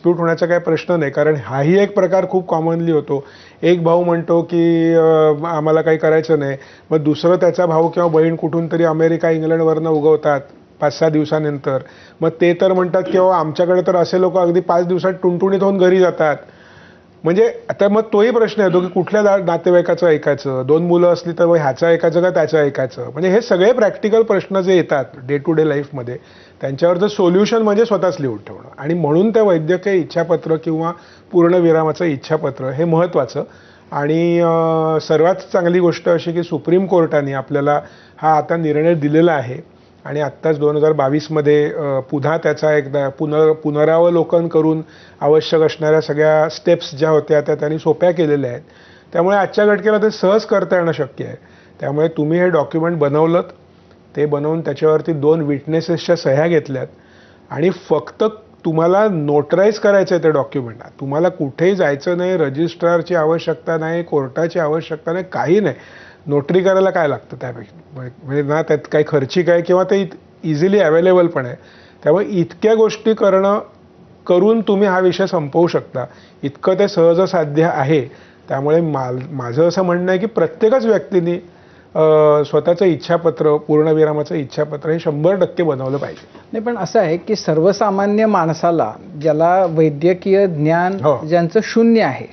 Dispute होण्याचा काही प्रश्न नाही, कारण हाही एक प्रकार खूप कॉमनली होतो. एक भाऊ म्हणतो की आम्हाला काही करायचं नाही, मग दुसरं त्याचा भाऊ किंवा बहीण कुठून तरी अमेरिका इंग्लंडवरनं उगवतात 5-6 दिवसानंतर. मग ते तर म्हणतात की आमच्याकडे तर असे लोक अगदी 5 दिवसात टुणटुणीत होऊन घरी जातात. म्हणजे आता मग तोही प्रश्न येतो की कुठल्या नातेवाईकाचं ऐकायचं, 2 मुलं असली तर ह्याचं ऐकायचं का त्याचं ऐकायचं. म्हणजे हे सगळे प्रॅक्टिकल प्रश्न जे येतात डे टू डे लाईफमध्ये, त्यांच्यावरचं सोल्युशन म्हणजे स्वतःच लिहून ठेवणं. आणि म्हणून त्या वैद्यकीय इच्छापत्र किंवा पूर्णविरामाचं इच्छापत्र हे महत्त्वाचं. आणि सर्वात चांगली गोष्ट अशी की सुप्रीम कोर्टाने आपल्याला हा आता निर्णय दिलेला आहे आणि आत्ताच 2022मध्ये पुन्हा त्याचा एकदा पुनरावलोकन करून आवश्यक असणाऱ्या सगळ्या स्टेप्स ज्या होत्या त्या त्यांनी सोप्या केलेल्या आहेत. त्यामुळे आजच्या घटकेला ते सहज करता येणं शक्य आहे. त्यामुळे तुम्ही हे डॉक्युमेंट बनवलं, ते बनवून त्याच्यावरती 2 विटनेसेसच्या सह्या घेतल्यात आणि फक्त तुम्हाला नोटराईज करायचं आहे ते डॉक्युमेंट. तुम्हाला कुठेही जायचं नाही, रजिस्ट्रारची आवश्यकता नाही, कोर्टाची आवश्यकता नाही, काही नाही. नोटरी करायला काय लागतं त्यापेक्षा, म्हणजे ना त्यात काही खर्चिक आहे किंवा ते इझिली अवेलेबल पण आहे. त्यामुळे इतक्या गोष्टी करून तुम्ही हा विषय संपवू शकता, इतकं ते सहजसाध्य आहे. त्यामुळे माझं असं म्हणणं आहे की प्रत्येकच व्यक्तीने स्वतःचं इच्छापत्र, पूर्णविरामाचं इच्छापत्र हे 100% बनवलं पाहिजे. नाही, पण असं आहे की सर्वसामान्य माणसाला, ज्याला वैद्यकीय ज्ञान ज्यांचं शून्य आहे,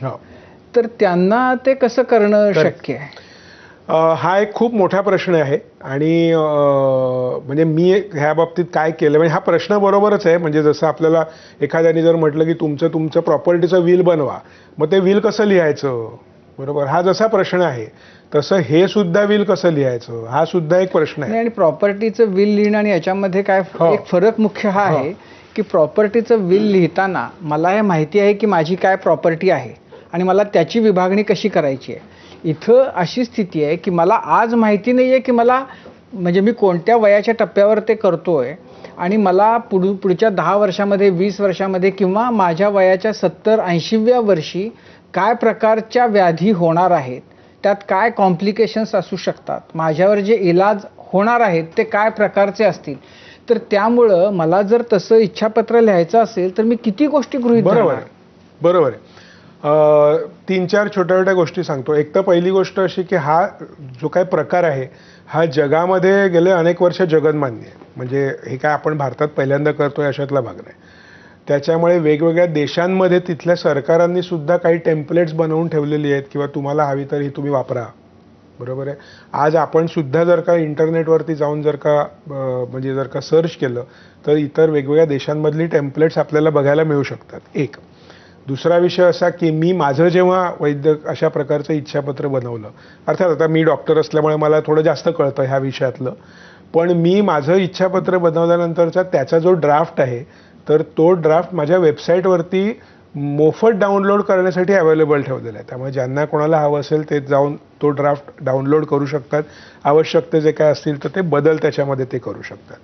तर त्यांना ते कसं करणं शक्य आहे? हा एक खूप मोठा प्रश्न आहे. आणि म्हणजे मी ह्या बाबतीत काय केलं, म्हणजे हा प्रश्न बरोबरच आहे. म्हणजे जसं आपल्याला एखाद्याने जर म्हटलं की तुमचं प्रॉपर्टीचं विल बनवा, मग ते विल कसं लिहायचं, बरोबर, हा जसा प्रश्न आहे तसं हे सुद्धा विल कसं लिहायचं हा सुद्धा एक प्रश्न आहे. आणि प्रॉपर्टीचं विल लिहिणं आणि याच्यामध्ये काय एक फरक मुख्य हा आहे की प्रॉपर्टीचं विल लिहिताना मला हे माहिती आहे की माझी काय प्रॉपर्टी आहे आणि मला त्याची विभागणी कशी करायची आहे. इथं अशी स्थिती आहे की मला आज माहिती नाही आहे की मला, म्हणजे मी कोणत्या वयाच्या टप्प्यावर ते करतोय आणि मला पुढच्या 10 वर्षामध्ये, 20 वर्षामध्ये किंवा माझ्या वयाच्या 70-80व्या वर्षी काय प्रकारच्या व्याधी होणार आहेत, त्यात काय कॉम्प्लिकेशन्स असू शकतात, माझ्यावर जे इलाज होणार आहेत ते काय प्रकारचे असतील. तर त्यामुळं मला जर तसं इच्छापत्र लिहायचं असेल तर मी किती गोष्टी गृहीत धरणार? बरोबर आहे. 3-4 छोट्या गोष्टी सांगतो. एक तर पहिली गोष्ट अशी की हा जो काही प्रकार आहे हा जगामध्ये गेले अनेक वर्ष जगन्मान्य आहे. म्हणजे हे काय आपण भारतात पहिल्यांदा करतोय अशातला भाग नाही. त्याच्यामुळे वेगवेगळ्या देशांमध्ये तिथल्या सरकारांनी सुद्धा काही टेम्पलेट्स बनवून ठेवलेली आहेत किंवा तुम्हाला हवी तर ही तुम्ही वापरा, बरोबर आहे. आज आपण सुद्धा जर का इंटरनेटवरती जाऊन जर का सर्च केलं तर इतर वेगवेगळ्या देशांमधली टेम्पलेट्स आपल्याला बघायला मिळू शकतात. एक. दुसरा विषय असा की मी माझं जेव्हा अशा प्रकारचं इच्छापत्र बनवलं, अर्थात आता मी डॉक्टर असल्यामुळे मला थोडं जास्त कळतं ह्या विषयातलं, पण मी माझं इच्छापत्र बनवल्यानंतरचा त्याचा जो ड्राफ्ट आहे तर तो ड्राफ्ट माझ्या वेबसाईटवरती मोफत डाउनलोड करण्यासाठी अवेलेबल ठेवलेला आहे. त्यामुळे ज्यांना कोणाला हवं असेल ते जाऊन तो ड्राफ्ट डाउनलोड करू शकतात. आवश्यक ते जे काय असतील तर ते बदल त्याच्यामध्ये ते करू शकतात.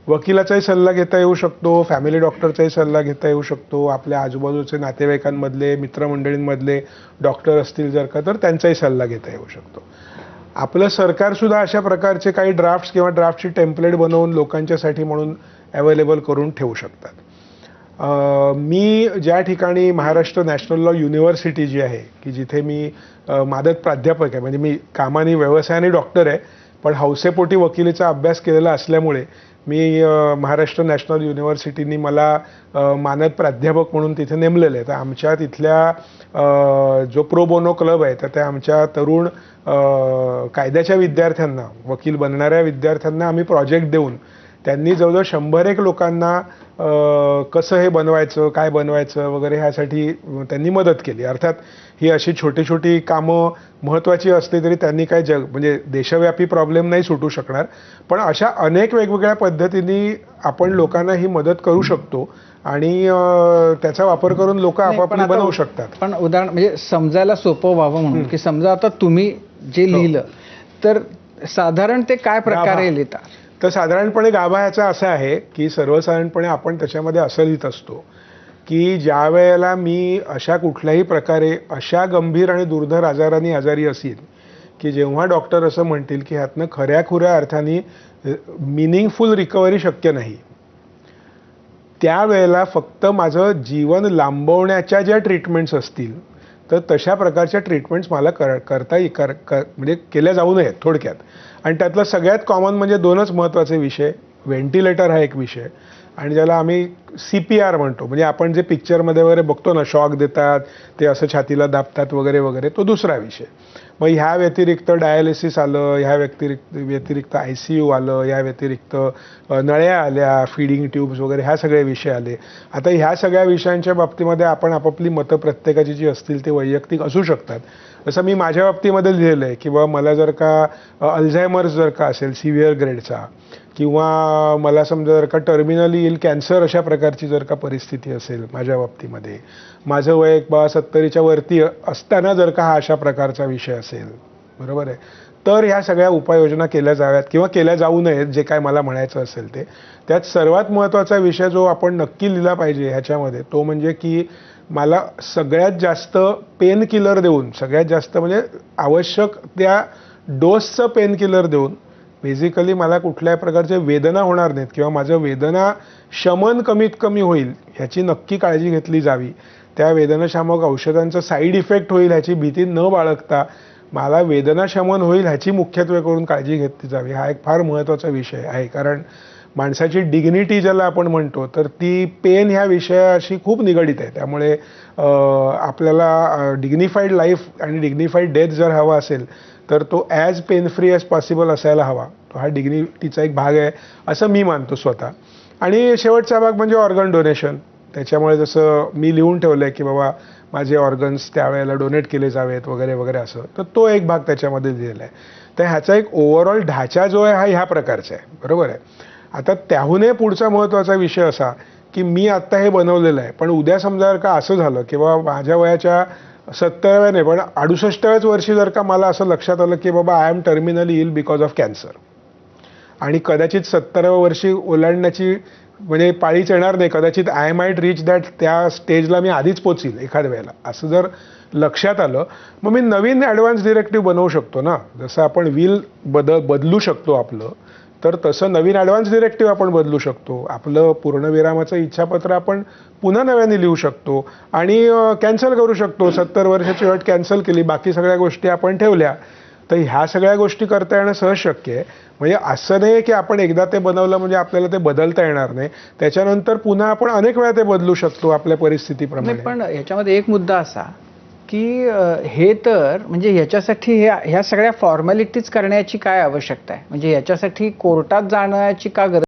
वकिलाचाही सल्ला घेता येऊ शकतो, फॅमिली डॉक्टरचाही सल्ला घेता येऊ शकतो, आपल्या आजूबाजूचे नातेवाईकांमधले, मित्रमंडळींमधले डॉक्टर असतील जर का तर त्यांचाही सल्ला घेता येऊ शकतो. आपलं सरकारसुद्धा अशा प्रकारचे काही ड्राफ्ट्स किंवा ड्राफ्टची टेम्पलेट बनवून लोकांच्यासाठी म्हणून अवेलेबल करून ठेवू शकतात. मी ज्या ठिकाणी महाराष्ट्र नॅशनल लॉ युनिव्हर्सिटी जी आहे की जिथे मी मादत प्राध्यापक आहे, म्हणजे मी कामाने व्यवसायाने डॉक्टर आहे पण हौसेपोटी वकिलीचा अभ्यास केलेला असल्यामुळे मी महाराष्ट्र नॅशनल युनिव्हर्सिटीनी मला मानद प्राध्यापक म्हणून तिथे नेमलेलं आहे. तर आमच्या तिथल्या जो प्रो बोनो क्लब आहे तर त्या आमच्या तरुण कायद्याच्या विद्यार्थ्यांना, वकील बनणाऱ्या विद्यार्थ्यांना आम्ही प्रोजेक्ट देऊन त्यांनी जवळजवळ 100 लोकांना कसं हे बनवायचं, काय बनवायचं वगैरे ह्यासाठी त्यांनी मदत केली. अर्थात ही अशी छोटी कामं महत्त्वाची असली तरी त्यांनी काय म्हणजे देशव्यापी प्रॉब्लेम नाही सुटू शकणार, पण अशा अनेक वेगवेगळ्या पद्धतीने आपण लोकांना ही मदत करू शकतो आणि त्याचा वापर करून लोक आपापली बनवू शकतात. पण उदाहरण म्हणजे समजायला सोपं व्हावं म्हणून की समजा आता तुम्ही जे लिहिलं तर साधारण ते काय प्रकारे लिहिता? तर साधारणपणे गाभा ह्याचा असा आहे की सर्वसाधारणपणे आपण त्याच्यामध्ये असं लिहित असतो की ज्या वेळेला मी अशा कुठल्याही प्रकारे अशा गंभीर आणि दुर्धर आजाराने आजारी असेल की जेव्हा डॉक्टर असं म्हणतील की ह्यातनं खऱ्याखुऱ्या अर्थाने मिनिंगफुल रिकव्हरी शक्य नाही, त्यावेळेला फक्त माझं जीवन लांबवण्याच्या ज्या ट्रीटमेंट्स असतील तर तशा प्रकारच्या ट्रीटमेंट्स मला म्हणजे केल्या जाऊ नयेत थोडक्यात. आणि त्यातलं सगळ्यात कॉमन म्हणजे दोनच महत्त्वाचे विषय, व्हेंटिलेटर हा एक विषय आणि ज्याला आम्ही CPR म्हणतो, म्हणजे आपण जे पिक्चरमध्ये वगैरे बघतो ना, शॉक देतात, ते असं छातीला दाबतात वगैरे वगैरे, तो दुसरा विषय. मग ह्या व्यतिरिक्त डायलिसिस आलं, ह्या व्यतिरिक्त ICU आलं, ह्या व्यतिरिक्त नळ्या आल्या, फीडिंग ट्यूब्स वगैरे, ह्या सगळे विषय आले. आता ह्या सगळ्या विषयांच्या बाबतीमध्ये आपण आपापली मतं प्रत्येकाची जी असतील ते वैयक्तिक असू शकतात. जसं मी माझ्या बाबतीमध्ये लिहिलं आहे की बाबा मला जर का अल्झायमर्स जर का असेल सिव्हिअर ग्रेडचा, किंवा मला समजा जर का टर्मिनली येईल कॅन्सर अशा प्रकारची जर का परिस्थिती असेल माझ्या बाबतीमध्ये, माझं वय 70च्या वरती असताना जर का हा अशा प्रकारचा विषय असेल, बरोबर आहे, तर ह्या सगळ्या उपाययोजना केल्या जाव्यात किंवा केल्या जाऊ नयेत, जे काय मला म्हणायचं असेल ते. त्यात सर्वात महत्त्वाचा विषय जो आपण नक्की लिहिला पाहिजे ह्याच्यामध्ये, तो म्हणजे की मला सगळ्यात जास्त पेन किलर देऊन, सगळ्यात जास्त म्हणजे आवश्यक त्या डोसचं पेन किलर देऊन बेसिकली मला कुठल्याही प्रकारचे वेदना होणार नाहीत किंवा माझं वेदना शमन कमीत कमी होईल ह्याची नक्की काळजी घेतली जावी. त्या वेदनाशामक औषधांचा साईड इफेक्ट होईल ह्याची भीती न बाळगता मला वेदना शमन होईल ह्याची मुख्यत्वे करून काळजी घेतली जावी. हा एक फार महत्त्वाचा विषय आहे, कारण माणसाची डिग्निटी ज्याला आपण म्हणतो तर ती पेन ह्या विषयाशी खूप निगडीत आहे. त्यामुळे आपल्याला डिग्निफाईड लाईफ आणि डिग्निफाईड डेथ जर हवा असेल तर तो as pain free as possible असायला हवा. तो हा डिग्निटीचा एक भाग आहे असं मी मानतो स्वतः. आणि शेवटचा भाग म्हणजे ऑर्गन डोनेशन. त्याच्यामुळे जसं मी लिहून ठेवलं आहे की बाबा माझे ऑर्गन्स त्यावेळेला डोनेट केले जावेत वगैरे वगैरे असं, तर तो एक भाग त्याच्यामध्ये दिलेला आहे. तर ह्याचा एक ओव्हरऑल ढाचा जो आहे हा ह्या प्रकारचा आहे, बरोबर आहे. आता त्याहूनही पुढचा महत्त्वाचा विषय असा की मी आत्ता हे बनवलेलं आहे, पण उद्या समजा जर का असं झालं की बाबा माझ्या वयाच्या 70व्या नाही पण 68व्याच वर्षी जर का मला असं लक्षात आलं की बाबा I am terminally ill because of cancer, आणि कदाचित 70व्या वर्षी ओलांडण्याची म्हणजे पाळीच येणार नाही, कदाचित आय माईट रीच दॅट, त्या स्टेजला मी आधीच पोचील एखाद्या वेळेला, असं जर लक्षात आलं, मग मी नवीन ॲडव्हान्स डिरेक्टिव्ह बनवू शकतो ना. जसं आपण व्हील बदलू शकतो आपलं, तर तसं नवीन ॲडव्हान्स डिरेक्टिव्ह आपण बदलू शकतो. आपलं पूर्णविरामाचं इच्छापत्र आपण पुन्हा नव्याने लिहू शकतो आणि कॅन्सल करू शकतो. 70 वर्षाची अट कॅन्सल केली, बाकी सगळ्या गोष्टी आपण ठेवल्या. तर ह्या सगळ्या गोष्टी करता येणं सहज शक्य आहे. म्हणजे असं नाही की आपण एकदा ते बनवलं म्हणजे आपल्याला ते बदलता येणार नाही, त्याच्यानंतर पुन्हा आपण अनेक वेळा ते बदलू शकतो आपल्या परिस्थितीप्रमाणे. पण ह्याच्यामध्ये एक मुद्दा असा की हे तर म्हणजे ह्याच्यासाठी ह्या सगळ्या फॉर्मॅलिटीज करण्याची काय आवश्यकता आहे? म्हणजे ह्याच्यासाठी कोर्टात जाण्याची का गरज